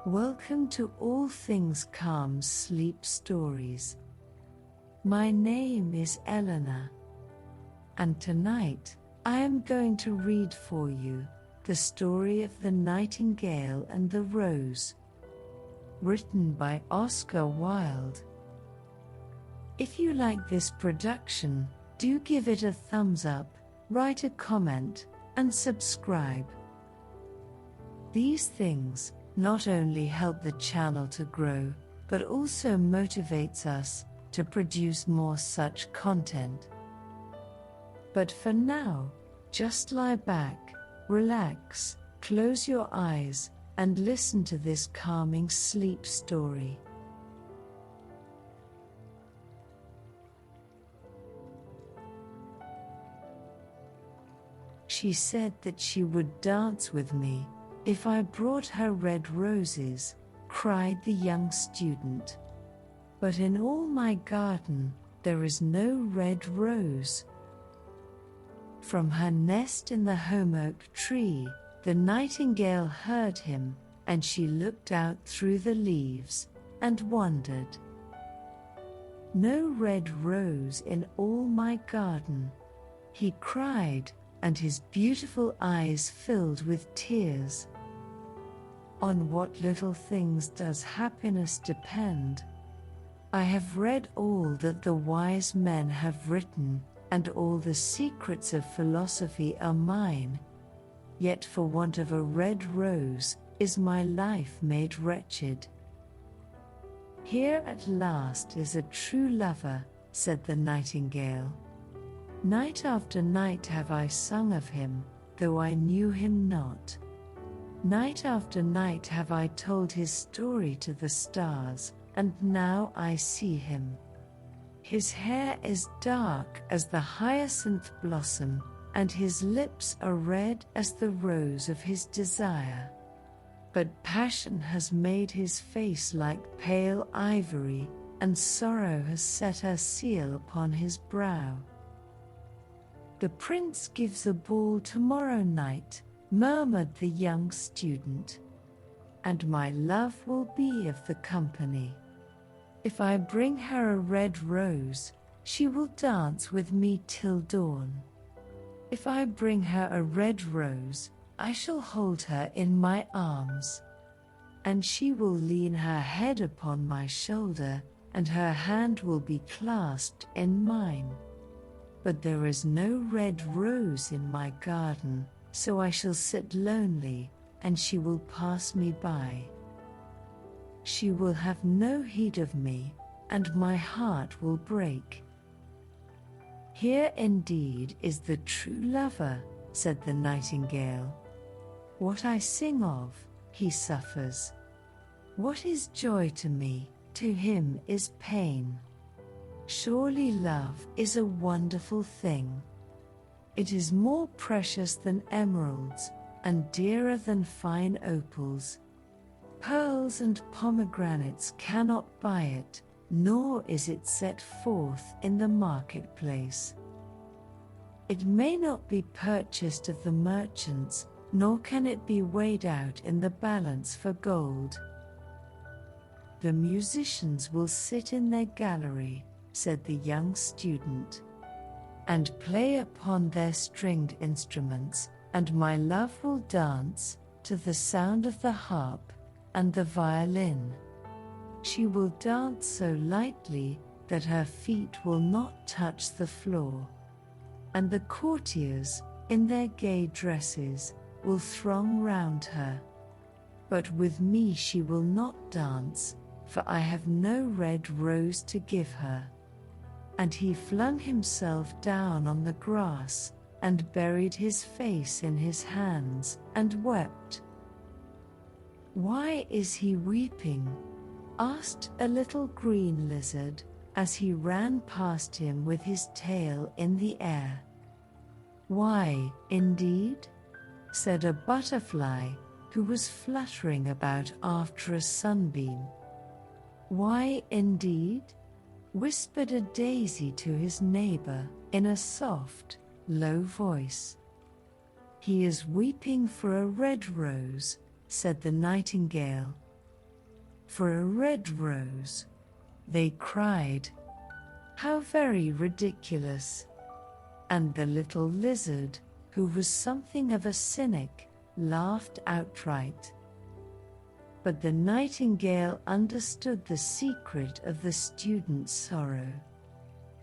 Welcome to All Things Calm Sleep Stories. My name is Eleanor, and tonight I am going to read for you the story of The Nightingale and the Rose, written by Oscar Wilde. If you like this production, do give it a thumbs up, write a comment, and subscribe. These things not only help the channel to grow, but also motivates us to produce more such content. But for now, just lie back, relax, close your eyes, and listen to this calming sleep story. She said that she would dance with me if I brought her red roses, cried the young student. But in all my garden, there is no red rose. From her nest in the home oak tree, the nightingale heard him, and she looked out through the leaves, and wondered. No red rose in all my garden, he cried, and his beautiful eyes filled with tears. On what little things does happiness depend? I have read all that the wise men have written, and all the secrets of philosophy are mine. Yet for want of a red rose is my life made wretched. Here at last is a true lover, said the nightingale. Night after night have I sung of him, though I knew him not. Night after night have I told his story to the stars, and now I see him. His hair is dark as the hyacinth blossom, and his lips are red as the rose of his desire. But passion has made his face like pale ivory, and sorrow has set her seal upon his brow. The prince gives a ball tomorrow night, murmured the young student, and my love will be of the company. If I bring her a red rose, she will dance with me till dawn. If I bring her a red rose, I shall hold her in my arms, and she will lean her head upon my shoulder, and her hand will be clasped in mine. But there is no red rose in my garden, so I shall sit lonely, and she will pass me by. She will have no heed of me, and my heart will break. Here indeed is the true lover, said the nightingale. What I sing of, he suffers. What is joy to me, to him is pain. Surely love is a wonderful thing. It is more precious than emeralds, and dearer than fine opals. Pearls and pomegranates cannot buy it, nor is it set forth in the marketplace. It may not be purchased of the merchants, nor can it be weighed out in the balance for gold. The musicians will sit in their gallery, said the young student, and play upon their stringed instruments, and my love will dance to the sound of the harp and the violin. She will dance so lightly that her feet will not touch the floor, and the courtiers, in their gay dresses, will throng round her. But with me she will not dance, for I have no red rose to give her. And he flung himself down on the grass, and buried his face in his hands, and wept. Why is he weeping? Asked a little green lizard, as he ran past him with his tail in the air. Why, indeed? Said a butterfly, who was fluttering about after a sunbeam. Why, indeed? Whispered a daisy to his neighbor in a soft, low voice. He is weeping for a red rose, said the nightingale, for a red rose," they cried. "How very ridiculous!" And the little lizard, who was something of a cynic, laughed outright. But the nightingale understood the secret of the student's sorrow,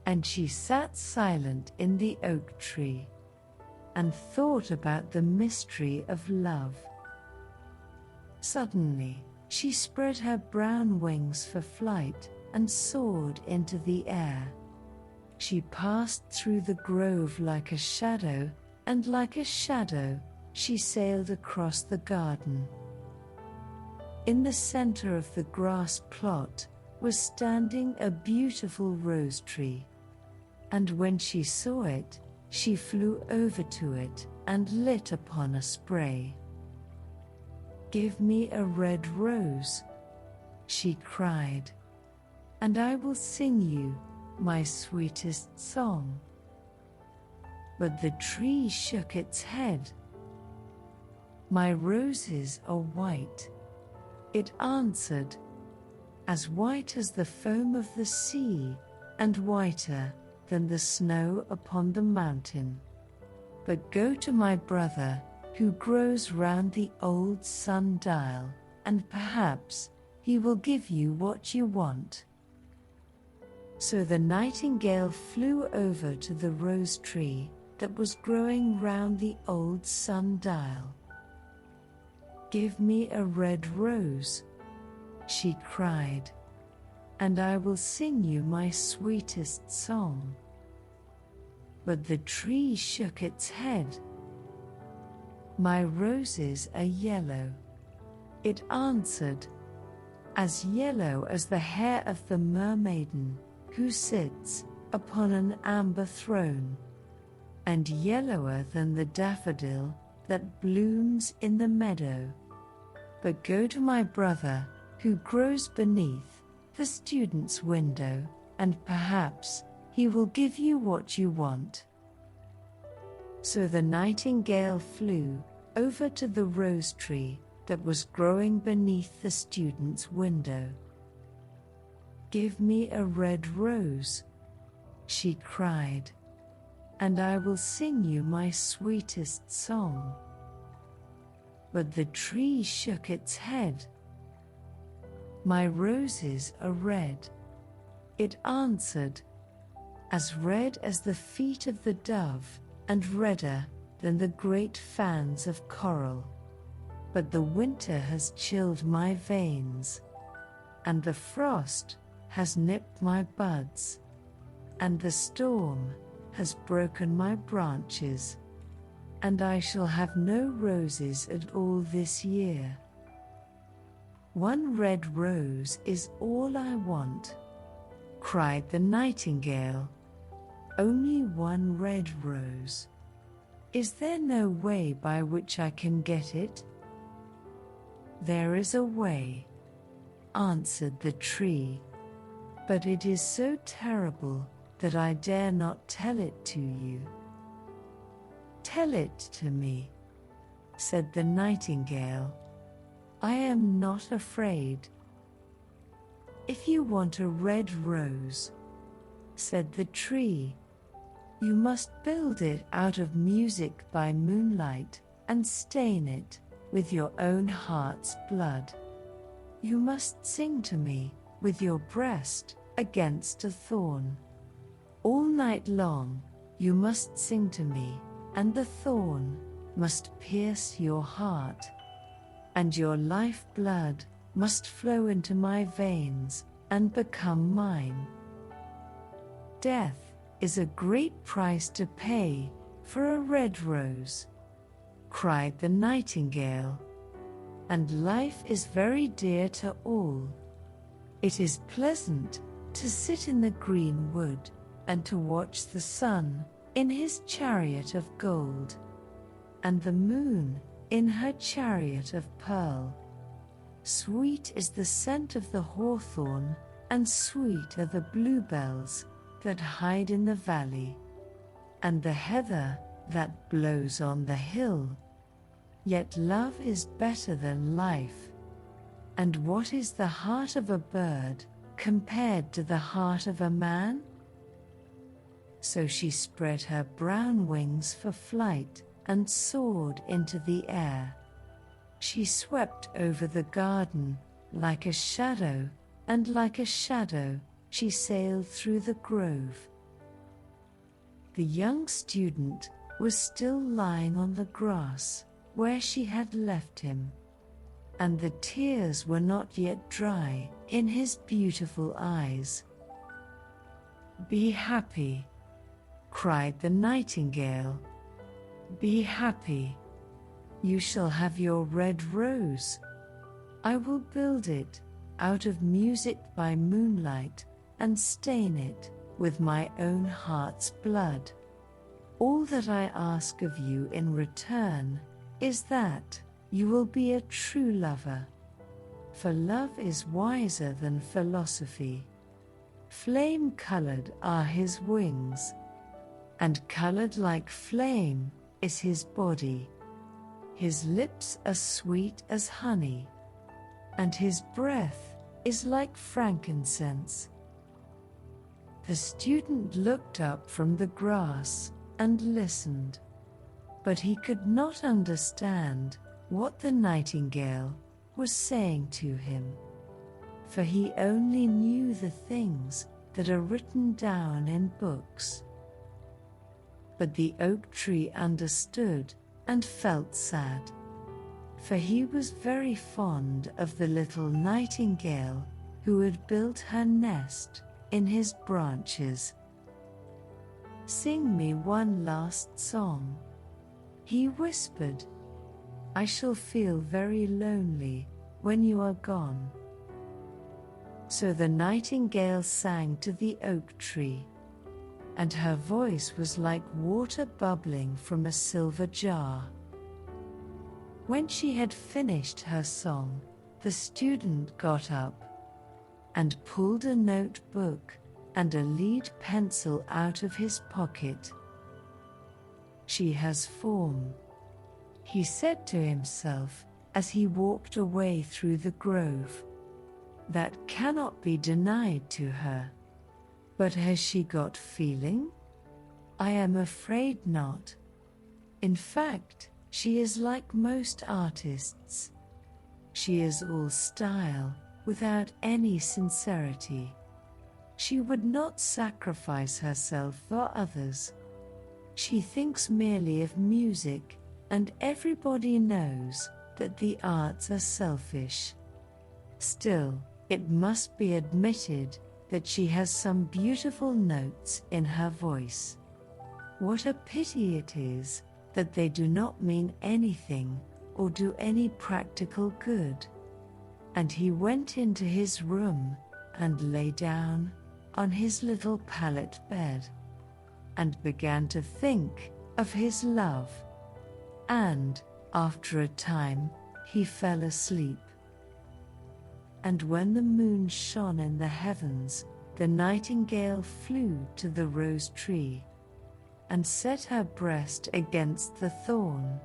and she sat silent in the oak tree and thought about the mystery of love. Suddenly, she spread her brown wings for flight and soared into the air. She passed through the grove like a shadow, and like a shadow, she sailed across the garden. In the center of the grass plot was standing a beautiful rose tree, and when she saw it, she flew over to it and lit upon a spray. "Give me a red rose," she cried, "and I will sing you my sweetest song." But the tree shook its head. "My roses are white," it answered, "as white as the foam of the sea, and whiter than the snow upon the mountain. But go to my brother, who grows round the old sundial, and perhaps he will give you what you want." So the nightingale flew over to the rose tree that was growing round the old sundial. "Give me a red rose," she cried, "and I will sing you my sweetest song." But the tree shook its head. "My roses are yellow," it answered, "as yellow as the hair of the mermaiden who sits upon an amber throne, and yellower than the daffodil that blooms in the meadow. But go to my brother, who grows beneath the student's window, and perhaps he will give you what you want." So the nightingale flew over to the rose tree that was growing beneath the student's window. "Give me a red rose," she cried, "and I will sing you my sweetest song." But the tree shook its head. "My roses are red," it answered, "as red as the feet of the dove, and redder than the great fans of coral. But the winter has chilled my veins, and the frost has nipped my buds, and the storm has broken my branches, and I shall have no roses at all this year. One red rose is all I want," cried the nightingale. "Only one red rose. Is there no way by which I can get it?" "There is a way," answered the tree, "but it is so terrible that I dare not tell it to you." "Tell it to me," said the nightingale. "I am not afraid." "If you want a red rose," said the tree, "you must build it out of music by moonlight, and stain it with your own heart's blood. You must sing to me with your breast against a thorn. All night long you must sing to me, and the thorn must pierce your heart, and your life blood must flow into my veins and become mine. Death is a great price to pay for a red rose," cried the nightingale, "and life is very dear to all. It is pleasant to sit in the green wood and to watch the sun in his chariot of gold, and the moon in her chariot of pearl. Sweet is the scent of the hawthorn, and sweet are the bluebells that hide in the valley, and the heather that blows on the hill. Yet love is better than life, And what is the heart of a bird compared to the heart of a man? So she spread her brown wings for flight and soared into the air. She swept over the garden like a shadow, and like a shadow, she sailed through the grove. The young student was still lying on the grass where she had left him, and the tears were not yet dry in his beautiful eyes. "Be happy," cried the nightingale. "Be happy. You shall have your red rose. I will build it out of music by moonlight and stain it with my own heart's blood. All that I ask of you in return is that you will be a true lover. For love is wiser than philosophy. Flame-colored are his wings, and colored like flame is his body. His lips are sweet as honey, and his breath is like frankincense." The student looked up from the grass and listened, but he could not understand what the nightingale was saying to him, for he only knew the things that are written down in books. But the oak tree understood and felt sad, for he was very fond of the little nightingale who had built her nest in his branches. "Sing me one last song," he whispered. "I shall feel very lonely when you are gone." So the nightingale sang to the oak tree, and her voice was like water bubbling from a silver jar. When she had finished her song, the student got up and pulled a notebook and a lead pencil out of his pocket. "She has form," he said to himself as he walked away through the grove. "That cannot be denied to her. But has she got feeling? I am afraid not. In fact, she is like most artists. She is all style, without any sincerity. She would not sacrifice herself for others. She thinks merely of music, and everybody knows that the arts are selfish. Still, it must be admitted that she has some beautiful notes in her voice. What a pity it is that they do not mean anything or do any practical good." And he went into his room and lay down on his little pallet bed and began to think of his love. And, after a time, he fell asleep. And when the moon shone in the heavens, the nightingale flew to the rose tree and set her breast against the thorn.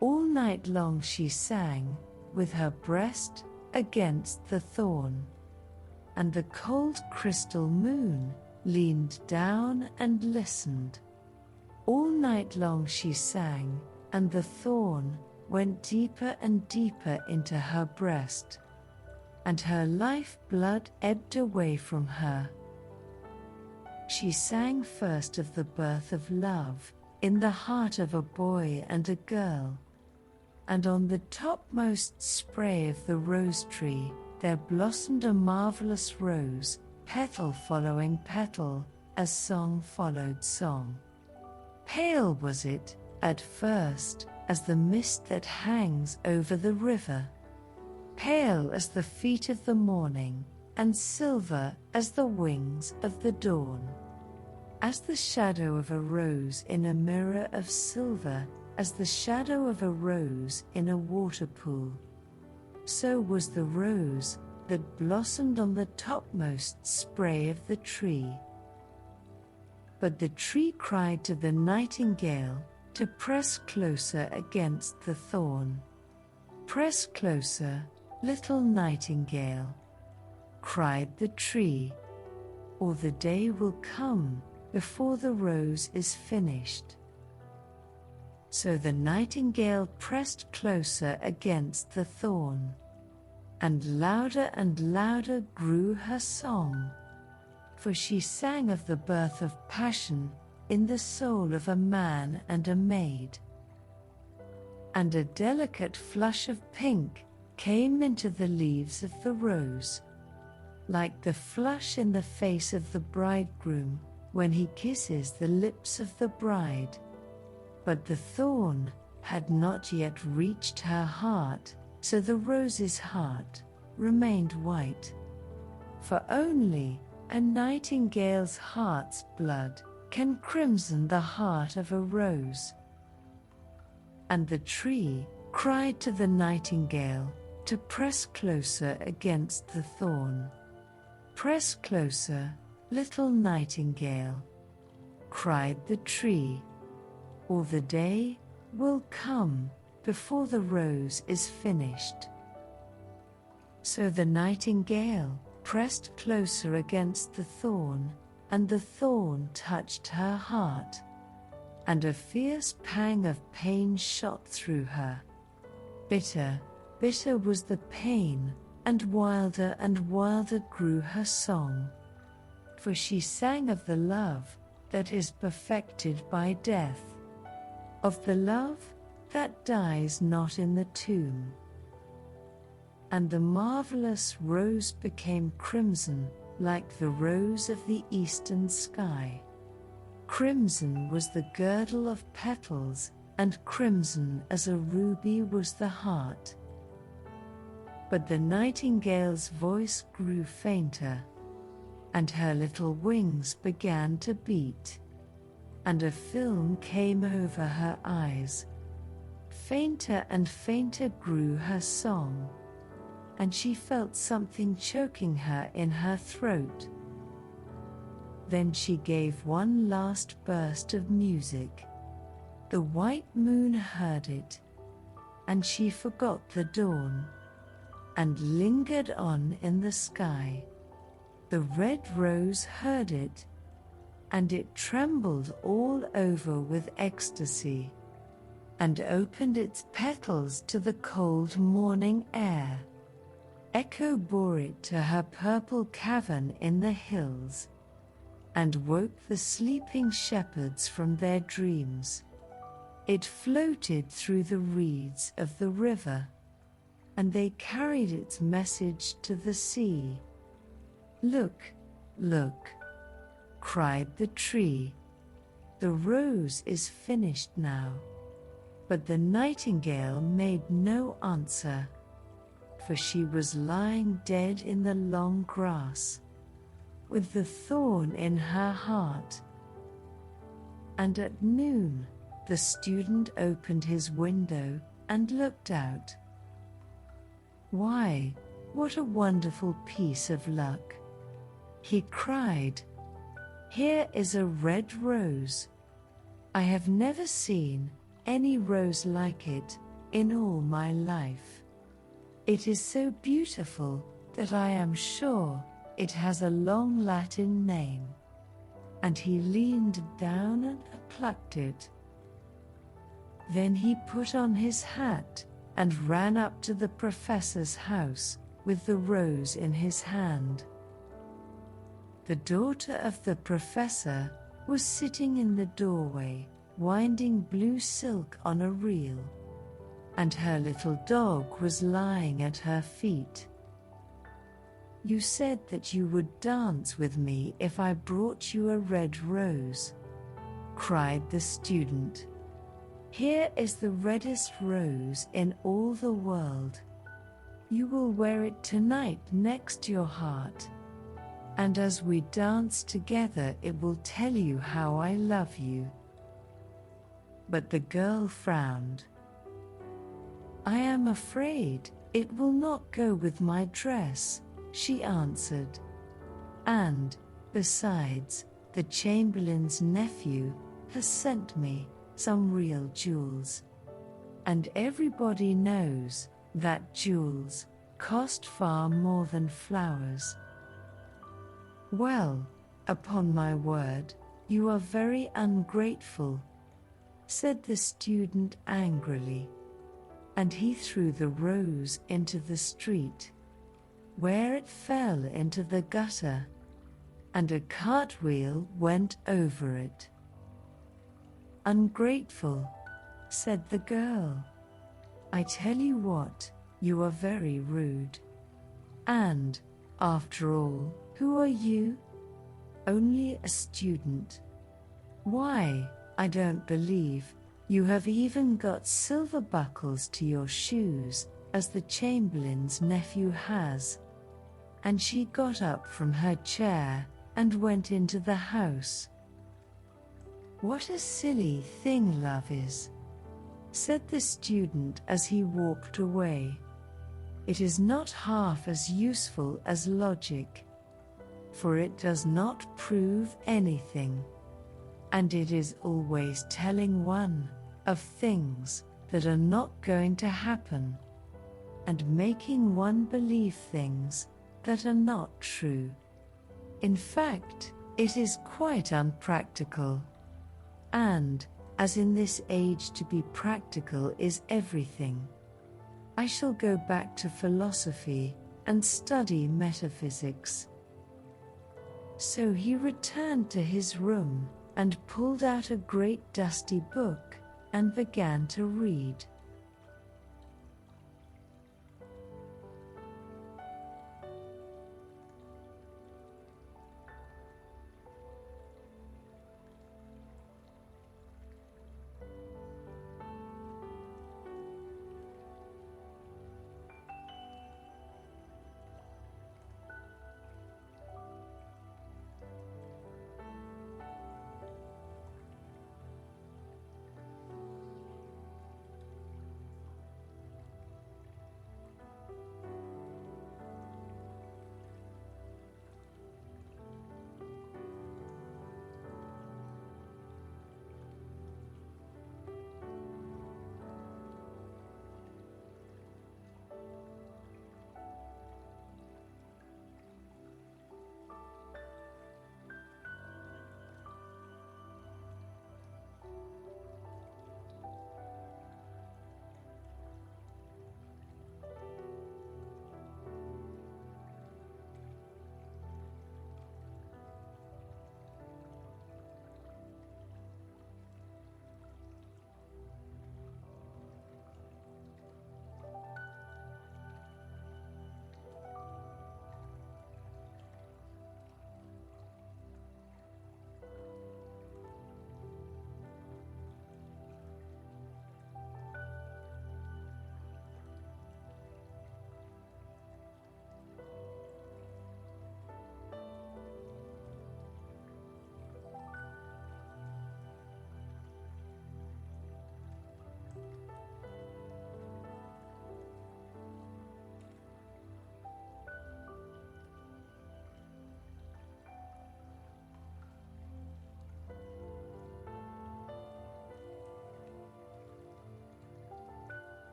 All night long she sang, with her breast against the thorn. And the cold crystal moon leaned down and listened. All night long she sang, and the thorn went deeper and deeper into her breast, and her life blood ebbed away from her. She sang first of the birth of love in the heart of a boy and a girl, and on the topmost spray of the rose tree there blossomed a marvelous rose, petal following petal, as song followed song. Pale was it, at first, as the mist that hangs over the river, pale as the feet of the morning, and silver as the wings of the dawn. As the shadow of a rose in a mirror of silver, as the shadow of a rose in a water pool, so was the rose that blossomed on the topmost spray of the tree. But the tree cried to the nightingale to press closer against the thorn. "Press closer, little nightingale," cried the tree, "or the day will come before the rose is finished." So the nightingale pressed closer against the thorn, and louder grew her song, for she sang of the birth of passion in the soul of a man and a maid. And a delicate flush of pink came into the leaves of the rose, like the flush in the face of the bridegroom when he kisses the lips of the bride. But the thorn had not yet reached her heart, so the rose's heart remained white. For only a nightingale's heart's blood can crimson the heart of a rose. And the tree cried to the nightingale to press closer against the thorn. "Press closer, little nightingale," cried the tree, "or the day will come before the rose is finished." So the nightingale pressed closer against the thorn, and the thorn touched her heart, and a fierce pang of pain shot through her. Bitter, bitter was the pain, and wilder grew her song, for she sang of the love that is perfected by death, of the love that dies not in the tomb. And the marvelous rose became crimson, like the rose of the eastern sky. Crimson was the girdle of petals, and crimson as a ruby was the heart. But the nightingale's voice grew fainter, and her little wings began to beat, and a film came over her eyes. Fainter and fainter grew her song, and she felt something choking her in her throat. Then she gave one last burst of music. The white moon heard it, and she forgot the dawn, and lingered on in the sky. The red rose heard it, and it trembled all over with ecstasy, and opened its petals to the cold morning air. Echo bore it to her purple cavern in the hills, and woke the sleeping shepherds from their dreams. It floated through the reeds of the river, and they carried its message to the sea. "Look, look," cried the tree, "the rose is finished now." But the nightingale made no answer, for she was lying dead in the long grass, with the thorn in her heart. And at noon, the student opened his window and looked out. "Why, what a wonderful piece of luck!" he cried. "Here is a red rose. I have never seen any rose like it in all my life. It is so beautiful that I am sure it has a long Latin name." And he leaned down and plucked it. Then he put on his hat and ran up to the professor's house with the rose in his hand. The daughter of the professor was sitting in the doorway, winding blue silk on a reel, and her little dog was lying at her feet. "You said that you would dance with me if I brought you a red rose," cried the student. "Here is the reddest rose in all the world. You will wear it tonight next your heart, and as we dance together it will tell you how I love you." But the girl frowned. "I am afraid it will not go with my dress," she answered. "And, besides, the chamberlain's nephew has sent me some real jewels, and everybody knows that jewels cost far more than flowers. Well, upon my word, you are very ungrateful, said the student angrily, and he threw the rose into the street, where it fell into the gutter, and a cartwheel went over it. Ungrateful, said the girl. I tell you what, you are very rude. And, after all, who are you? Only a student. Why, I don't believe you have even got silver buckles to your shoes, as the Chamberlain's nephew has. And she got up from her chair and went into the house. What a silly thing love is, said the student as he walked away. It is not half as useful as logic, for it does not prove anything, and it is always telling one of things that are not going to happen, and making one believe things that are not true. In fact, it is quite unpractical. And, as in this age to be practical is everything, I shall go back to philosophy and study metaphysics. So he returned to his room and pulled out a great dusty book and began to read.